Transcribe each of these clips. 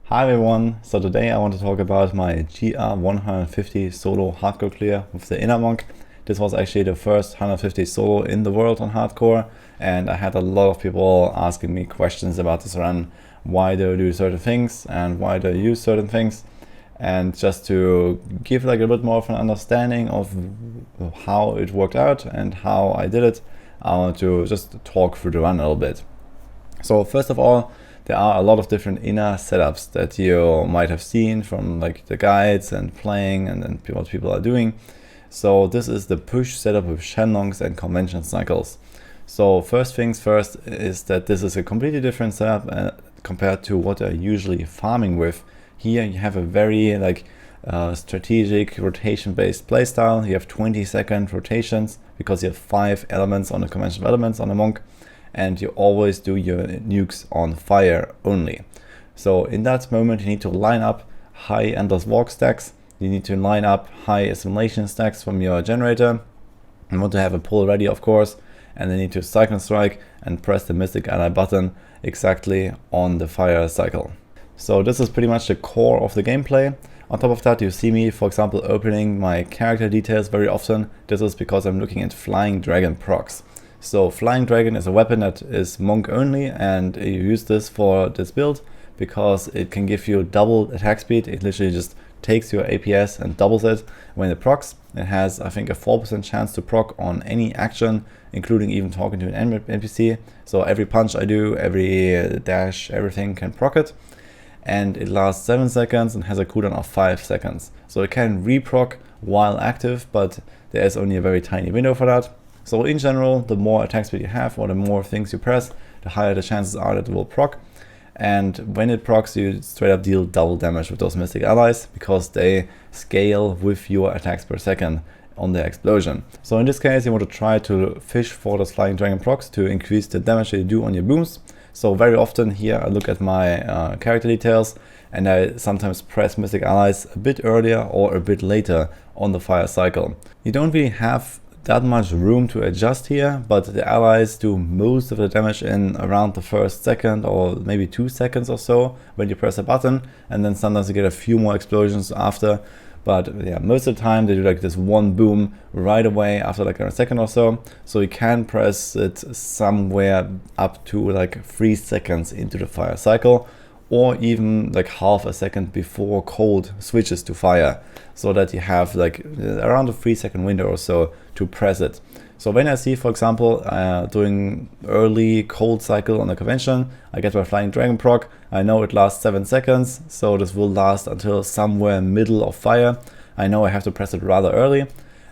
Hi everyone, so today I want to talk about my GR150 solo hardcore clear with the inner monk. This was actually the first 150 solo in the world on hardcore, and I had a lot of people asking me questions about this run, why do I do certain things and why do I use certain things. And just to give like a bit more of an understanding of how it worked out and how I did it, I want to just talk through the run a little bit. So first of all, there are a lot of different inner setups that you might have seen from like the guides and playing and then what people are doing. So this is the push setup with Shenlongs and convention cycles. So first things first is that this is a completely different setup compared to what I'm usually farming with. Here you have a very strategic rotation based playstyle. You have 20-second rotations because you have 5 elements on the conventional elements on the monk, and you always do your nukes on fire only. So in that moment you need to line up high endless walk stacks, you need to line up high assimilation stacks from your generator. You want to have a pull ready, of course, and then you need to cycle strike and press the Mystic Ally button exactly on the fire cycle. So this is pretty much the core of the gameplay. On top of that, you see me, for example, opening my character details very often. This is because I'm looking at Flying Dragon procs. So Flying Dragon is a weapon that is monk only, and you use this for this build because it can give you double attack speed. It literally just takes your APS and doubles it when it procs. It has, I think, a 4% chance to proc on any action, including even talking to an NPC. So every punch I do, every dash, everything can proc it. And it lasts 7 seconds and has a cooldown of 5 seconds. So it can reproc while active, but there is only a very tiny window for that. So in general, the more attack speed you have or the more things you press, the higher the chances are that it will proc. And when it procs, you straight up deal double damage with those Mystic Allies because they scale with your attacks per second on the explosion. So in this case, you want to try to fish for those Flying Dragon procs to increase the damage that you do on your booms. So very often here I look at my character details and I sometimes press Mystic Allies a bit earlier or a bit later on the fire cycle. You don't really have that much room to adjust here, but the allies do most of the damage in around the first second or maybe 2 seconds or so when you press a button, and then sometimes you get a few more explosions after. But yeah, most of the time they do like this one boom right away after like a second or so. So you can press it somewhere up to like 3 seconds into the fire cycle, or even like half a second before cold switches to fire, so that you have like around a 3-second window or so to press it. So when I see, for example, doing early cold cycle on the convention, I get my Flying Dragon proc. I know it lasts 7 seconds, so this will last until somewhere middle of fire. I know I have to press it rather early.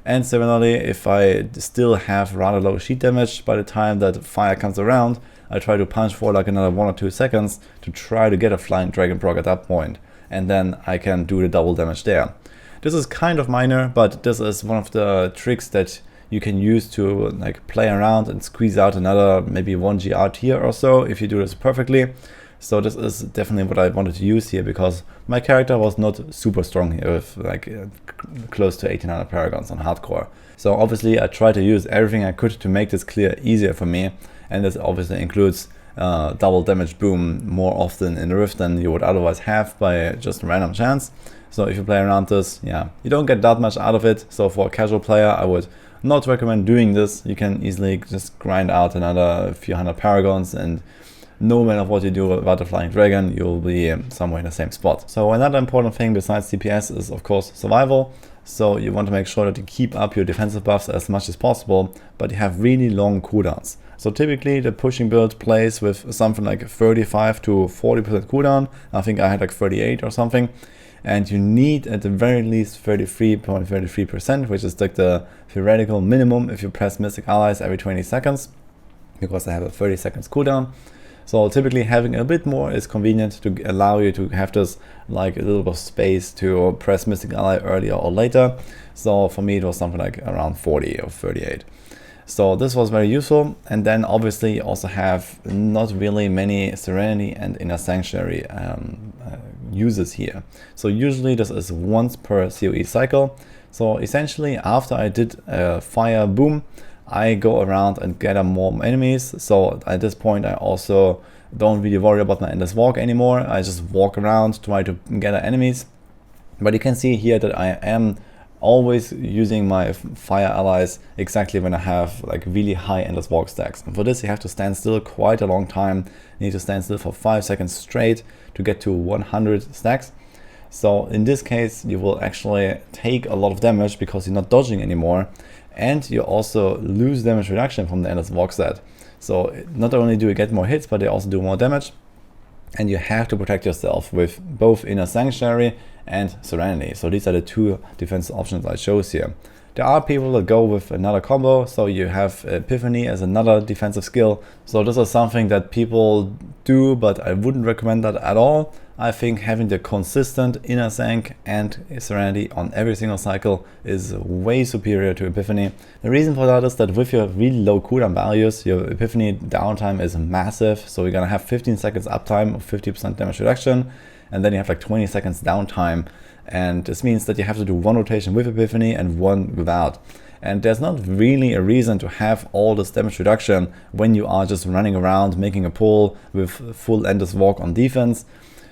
And similarly, if I still have rather low sheet damage by the time that fire comes around, I try to punch for like another 1 or 2 seconds to try to get a Flying Dragon proc at that point, and then I can do the double damage there. This is kind of minor, but this is one of the tricks that you can use to like play around and squeeze out another maybe 1 GR tier or so if you do this perfectly. So this is definitely what I wanted to use here because my character was not super strong here with like close to 1800 paragons on hardcore. So obviously I tried to use everything I could to make this clear easier for me, and this obviously includes double damage boom more often in the Rift than you would otherwise have by just random chance. So if you play around this, yeah, you don't get that much out of it. So for a casual player, I would not recommend doing this. You can easily just grind out another few hundred paragons, and no matter what you do about the Flying Dragon, you'll be somewhere in the same spot. So another important thing besides DPS is of course survival. So you want to make sure that you keep up your defensive buffs as much as possible, but you have really long cooldowns. So typically the pushing build plays with something like 35 to 40% cooldown. I think I had like 38 or something. And you need at the very least 33.33%, which is like the theoretical minimum if you press Mystic Allies every 20 seconds, because I have a 30 seconds cooldown. So typically having a bit more is convenient to allow you to have this like a little bit of space to press Mystic Ally earlier or later. So for me it was something like around 40 or 38. So this was very useful. And then obviously you also have not really many Serenity and Inner Sanctuary uses here. So usually this is once per COE cycle. So essentially after I did a fire boom, I go around and gather more enemies. So at this point I also don't really worry about my endless walk anymore. I just walk around, try to gather enemies. But you can see here that I am always using my fire allies exactly when I have like really high endless walk stacks. And for this you have to stand still quite a long time. You need to stand still for 5 seconds straight to get to 100 stacks. So in this case you will actually take a lot of damage because you're not dodging anymore, and you also lose damage reduction from the endless walk stat. So not only do you get more hits, but they also do more damage, and you have to protect yourself with both Inner Sanctuary and Serenity. So these are the two defense options I chose here. There are people that go with another combo, so you have Epiphany as another defensive skill. So this is something that people do, but I wouldn't recommend that at all. I think having the consistent Inner Sanc and Serenity on every single cycle is way superior to Epiphany. The reason for that is that with your really low cooldown values, your Epiphany downtime is massive. So you're gonna have 15 seconds uptime of 50% damage reduction, and then you have like 20 seconds downtime. And this means that you have to do one rotation with Epiphany and one without. And there's not really a reason to have all this damage reduction when you are just running around making a pull with full endless walk on defense.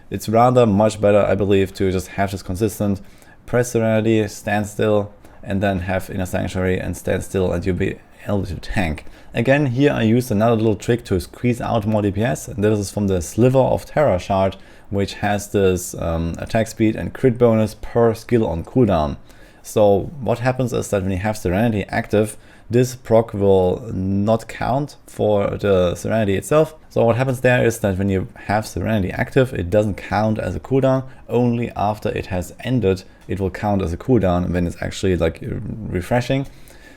It's rather much better, I believe, to just have this consistent press Serenity, stand still, and then have Inner Sanctuary and stand still, and you'll be able to tank. Again, here I used another little trick to squeeze out more DPS, and this is from the Sliver of Terror shard, which has this attack speed and crit bonus per skill on cooldown. So what happens is that when you have Serenity active, this proc will not count for the Serenity itself. So what happens there is that when you have Serenity active, it doesn't count as a cooldown. Only after it has ended, it will count as a cooldown when it's actually like refreshing.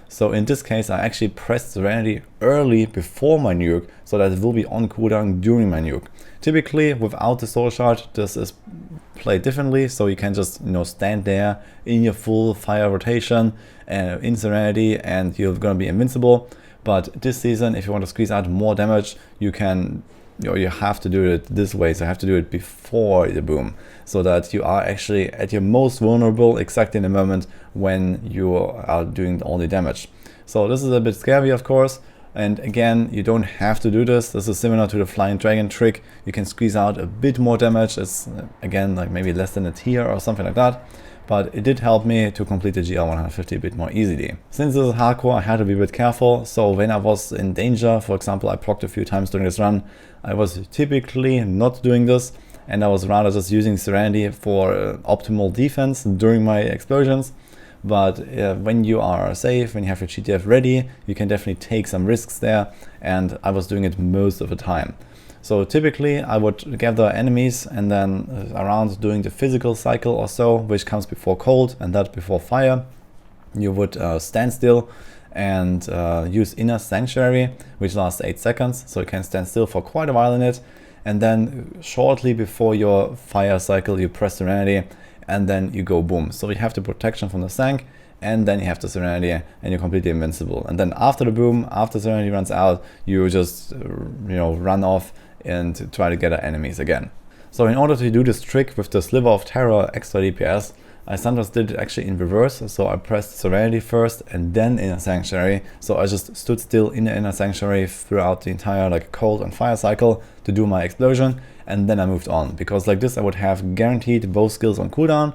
So in this case, I actually pressed Serenity early before my nuke, so that it will be on cooldown during my nuke. Typically, without the soul shard, this is played differently, so you can just stand there in your full fire rotation in Serenity, and you're gonna be invincible. But this season, if you want to squeeze out more damage, you can. You have to do it this way, so you have to do it before the boom, so that you are actually at your most vulnerable exactly in the moment when you are doing all the damage. So this is a bit scary, of course, and again, you don't have to do this. This is similar to the Flying Dragon trick. You can squeeze out a bit more damage. It's again like maybe less than a tier or something like that, but it did help me to complete the GR150 a bit more easily. Since this is hardcore, I had to be a bit careful, so when I was in danger, for example, I procced a few times during this run, I was typically not doing this, and I was rather just using Serenity for optimal defense during my explosions. But when you are safe, when you have your GTF ready, you can definitely take some risks there, and I was doing it most of the time. So typically I would gather enemies, and then around doing the physical cycle or so, which comes before cold and that before fire, you would stand still and use Inner Sanctuary, which lasts 8 seconds, so you can stand still for quite a while in it. And then shortly before your fire cycle, you press Serenity, and then you go boom. So you have the protection from the Sanc, and then you have the Serenity, and you're completely invincible. And then after the boom, after Serenity runs out, you just run off and try to get enemies again. So in order to do this trick with the Sliver of Terror extra DPS, I sometimes did it actually in reverse. So I pressed Serenity first and then Inner Sanctuary. So I just stood still in the Inner Sanctuary throughout the entire cold and fire cycle to do my explosion, and then I moved on, because like this I would have guaranteed both skills on cooldown,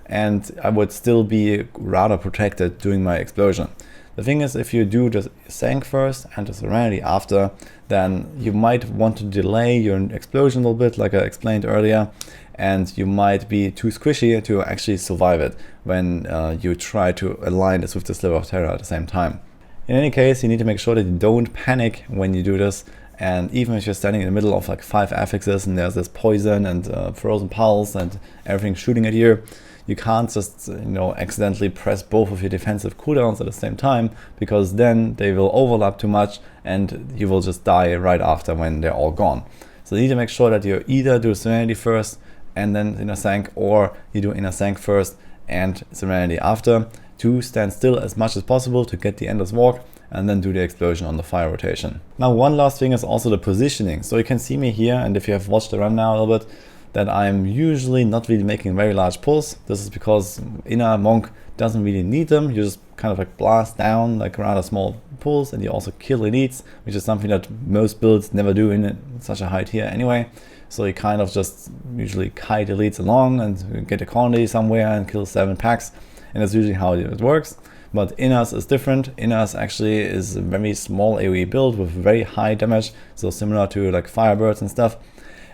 and I would still be rather protected during my explosion. The thing is, if you do the Sanc first and the Serenity after, then you might want to delay your explosion a little bit, like I explained earlier, and you might be too squishy to actually survive it when you try to align this with the Sliver of Terror at the same time. In any case, you need to make sure that you don't panic when you do this, and even if you're standing in the middle of 5 affixes and there's this poison and frozen pulse and everything shooting at you, you can't just accidentally press both of your defensive cooldowns at the same time, because then they will overlap too much and you will just die right after when they're all gone. So you need to make sure that you either do Serenity first and then Inner Sanc, or you do Inner Sanc first and Serenity after, to stand still as much as possible to get the Endless Walk, and then do the explosion on the fire rotation. Now one last thing is also the positioning. So you can see me here, and if you have watched the run now a little bit, that I'm usually not really making very large pulls. This is because inner monk doesn't really need them. You just kind of like blast down like rather small pulls, and you also kill elites, which is something that most builds never do in such a high tier anyway. So you kind of just usually kite elites along and get a colony somewhere and kill 7 packs, and that's usually how it works. But Inners is different. Inners actually is a very small AoE build with very high damage, so similar to like Firebirds and stuff.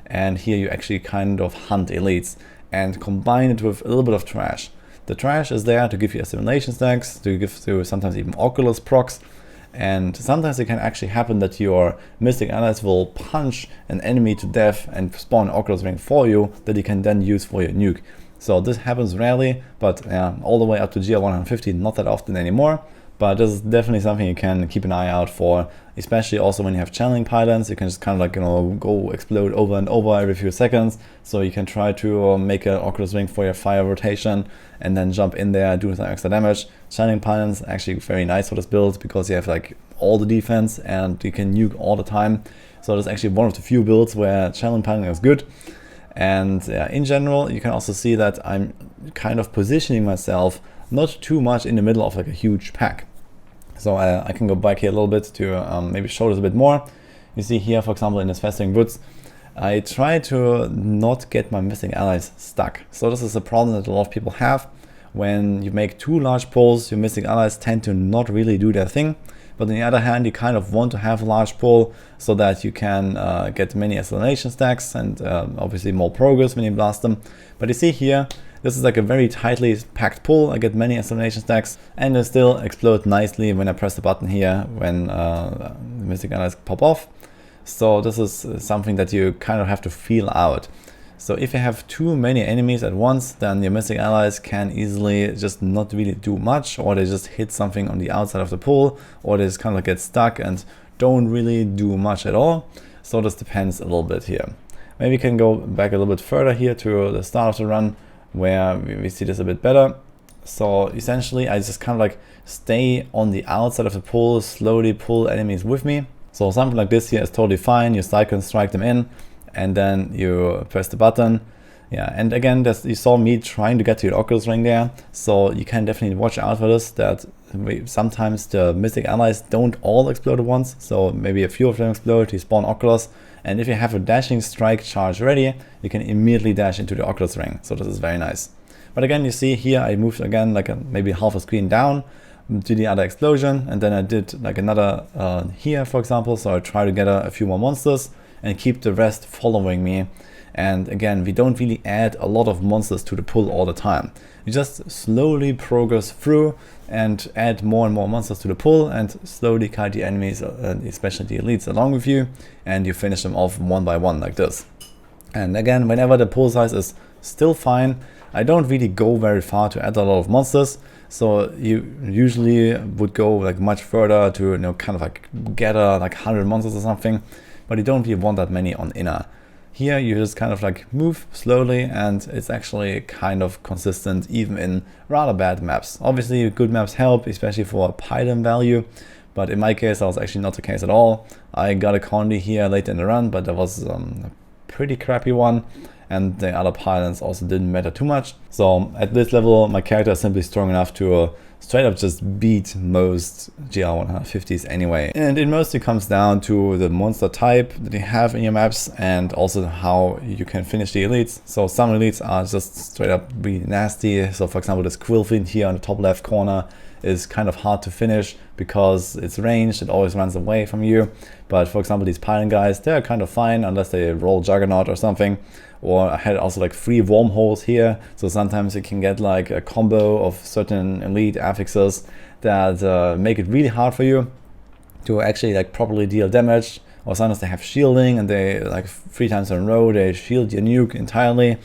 And here you actually kind of hunt elites and combine it with a little bit of trash. The trash is there to give you assimilation stacks, to give you sometimes even Oculus procs, and sometimes it can actually happen that your Mystic Allies will punch an enemy to death and spawn an Oculus ring for you that you can then use for your nuke. So this happens rarely, but all the way up to GR150, not that often anymore. But this is definitely something you can keep an eye out for, especially also when you have channeling pylons. You can just kind of like, go explode over and over every few seconds. So you can try to make an Oculus ring for your fire rotation and then jump in there and do some extra damage. Channeling pylons actually very nice for this build because you have like all the defense and you can nuke all the time. So that's actually one of the few builds where channeling pylon is good. And in general, you can also see that I'm kind of positioning myself not too much in the middle of like a huge pack. So I can go back here a little bit to maybe show this a bit more. You see here, for example, in this Festering Woods, I try to not get my missing allies stuck. So this is a problem that a lot of people have. When you make too large pulls, your missing allies tend to not really do their thing. But on the other hand, you kind of want to have a large pull so that you can get many acceleration stacks and obviously more progress when you blast them. But you see here, this is like a very tightly packed pull. I get many acceleration stacks and they still explode nicely when I press the button here when the Mystic Allies pop off. So this is something that you kind of have to feel out. So if you have too many enemies at once, then your Mystic Allies can easily just not really do much, or they just hit something on the outside of the pool, or they just kind of get stuck and don't really do much at all. So this depends a little bit here. Maybe we can go back a little bit further here to the start of the run where we see this a bit better. So essentially I just kind of like stay on the outside of the pool, slowly pull enemies with me. So something like this here is totally fine. You cycle and strike them in, and then you press the button. Yeah, and again, you saw me trying to get to your Oculus ring there, so you can definitely watch out for this, that sometimes the Mystic Allies don't all explode at once, so maybe a few of them explode, you spawn Oculus, and if you have a dashing strike charge ready, you can immediately dash into the Oculus ring, so this is very nice. But again, you see here, I moved again like maybe half a screen down to the other explosion, and then I did like another here, for example, so I try to get a few more monsters and keep the rest following me. And again, we don't really add a lot of monsters to the pull all the time. We just slowly progress through and add more and more monsters to the pull and slowly kite the enemies, especially the elites, along with you, and you finish them off one by one like this. And again, whenever the pull size is still fine, I don't really go very far to add a lot of monsters. So you usually would go like much further to kind of like gather like 100 monsters or something, but you don't really want that many on inner. Here you just kind of like move slowly, and it's actually kind of consistent even in rather bad maps. Obviously good maps help, especially for pylon value, but in my case that was actually not the case at all. I got a colony here late in the run, but that was a pretty crappy one, and the other pylons also didn't matter too much. So at this level my character is simply strong enough to straight up just beat most GR150s anyway. And it mostly comes down to the monster type that you have in your maps and also how you can finish the elites. So some elites are just straight up really nasty. So for example, this Quillfiend here on the top left corner is kind of hard to finish because it's ranged, it always runs away from you. But for example, these pylon guys, they're kind of fine unless they roll Juggernaut or something. Or I had also like 3 wormholes here, so sometimes you can get like a combo of certain elite affixes that make it really hard for you to actually like properly deal damage. Or sometimes they have shielding and they like 3 times in a row they shield your nuke entirely,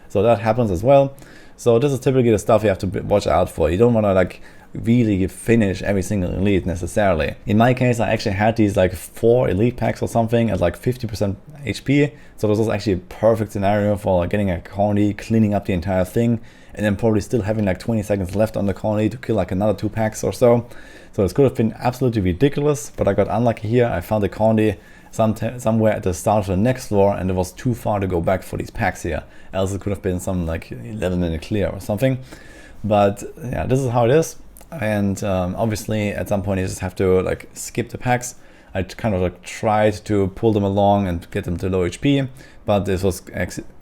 so that happens as well. So this is typically the stuff you have to watch out for. You don't want to like really finish every single elite necessarily. In my case, I actually had these like 4 elite packs or something at like 50% HP, so this was actually a perfect scenario for like getting a colony, cleaning up the entire thing, and then probably still having like 20 seconds left on the colony to kill like another 2 packs or so. So this could have been absolutely ridiculous, but I got unlucky here. I found a colony somewhere at the start of the next floor, and it was too far to go back for these packs here. Else it could have been some like 11-minute clear or something. But yeah, this is how it is. And obviously at some point you just have to like skip the packs. I kind of like tried to pull them along and get them to low HP, but this was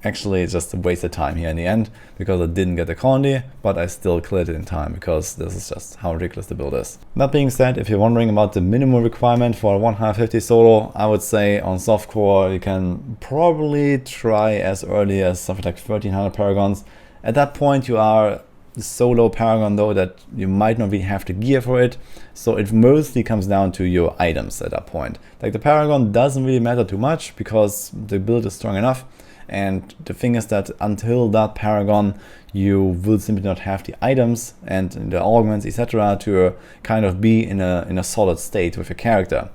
actually just a waste of time here in the end, because I didn't get the colony, but I still cleared it in time, because this is just how ridiculous the build is. That being said, if you're wondering about the minimum requirement for a 150 solo, I would say on softcore you can probably try as early as something like 1300 paragons. At that point you are so low Paragon though that you might not really have the gear for it, so it mostly comes down to your items at that point. Like the Paragon doesn't really matter too much because the build is strong enough, and the thing is that until that Paragon you will simply not have the items and the augments etc. to kind of be in a solid state with your character.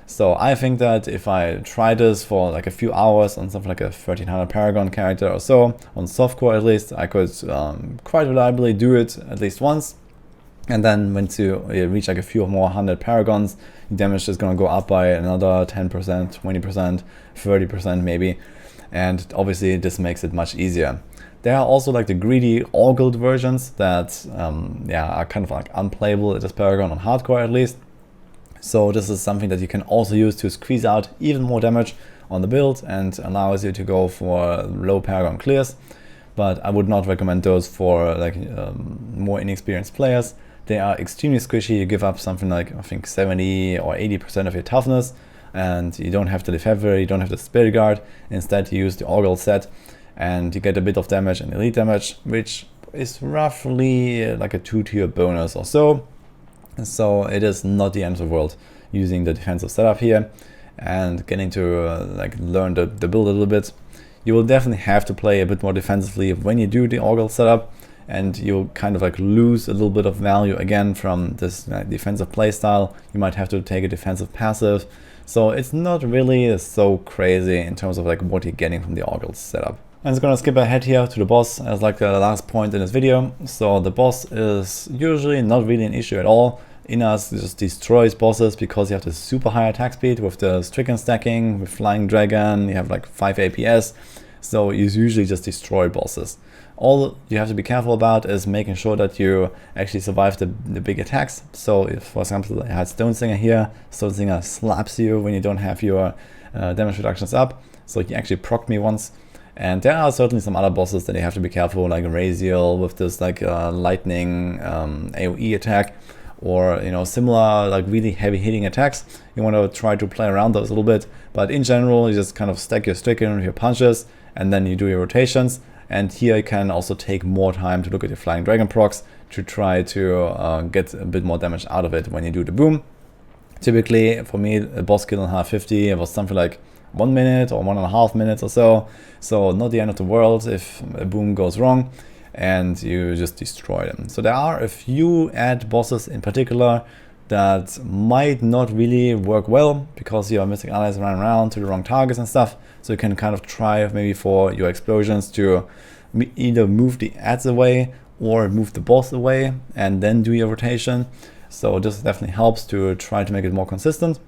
So I think that if I try this for like a few hours on something like a 1300 Paragon character or so, on softcore at least, I could quite reliably do it at least once. And then once you reach like a few more 100 Paragons, your damage is going to go up by another 10%, 20%, 30% maybe. And obviously this makes it much easier. There are also like the greedy ogled versions that are kind of like unplayable at this Paragon on hardcore at least. So this is something that you can also use to squeeze out even more damage on the build and allows you to go for low Paragon clears. But I would not recommend those for like more inexperienced players. They are extremely squishy. You give up something like I think 70 or 80% of your toughness, and you don't have to live heavy, you don't have the Spirit Guard. Instead you use the Ogle set and you get a bit of damage and elite damage, which is roughly like a 2-tier bonus or so. So it is not the end of the world using the defensive setup here and getting to like learn the build a little bit. You will definitely have to play a bit more defensively when you do the Ogle setup, and you'll kind of like lose a little bit of value again from this defensive playstyle. You might have to take a defensive passive, so it's not really so crazy in terms of like what you're getting from the Ogle setup. I'm just gonna skip ahead here to the boss as like the last point in this video. So the boss is usually not really an issue at all. Inas just destroys bosses because you have the super high attack speed with the stricken stacking, with Flying Dragon, you have like 5 APS. So you usually just destroy bosses. All you have to be careful about is making sure that you actually survive the big attacks. So if, for example, I had Stone Singer here, Stone Singer slaps you when you don't have your damage reductions up. So he actually procced me once. And there are certainly some other bosses that you have to be careful, like Raziel with this like lightning AoE attack, or similar like really heavy hitting attacks. You want to try to play around those a little bit, but in general you just kind of stack your stricken with your punches and then you do your rotations. And here you can also take more time to look at your Flying Dragon procs to try to get a bit more damage out of it when you do the boom. Typically for me a boss kill on 150 it was something like 1 minute or 1.5 minutes or so. So not the end of the world if a boom goes wrong and you just destroy them. So there are a few ad bosses in particular that might not really work well because your Mystic Allies run around to the wrong targets and stuff. So you can kind of try maybe for your explosions to either move the ads away or move the boss away and then do your rotation. So this definitely helps to try to make it more consistent.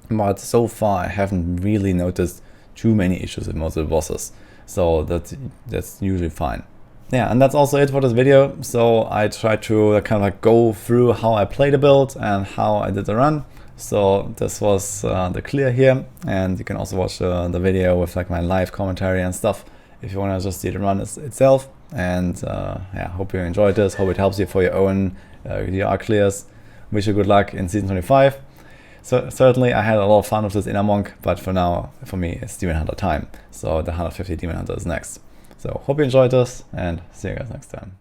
But so far I haven't really noticed too many issues with most of the bosses, so that's usually fine. Yeah, and that's also it for this video. So I tried to kind of like go through how I play the build and how I did the run. So this was the clear here, and you can also watch the video with like my live commentary and stuff if you want to just see the run itself. And yeah, hope you enjoyed this, hope it helps you for your own GR clears. Wish you good luck in season 25. So certainly I had a lot of fun with this Inner Monk, but for now, for me, it's Demon Hunter time. So the 150 Demon Hunter is next. So hope you enjoyed this, and see you guys next time.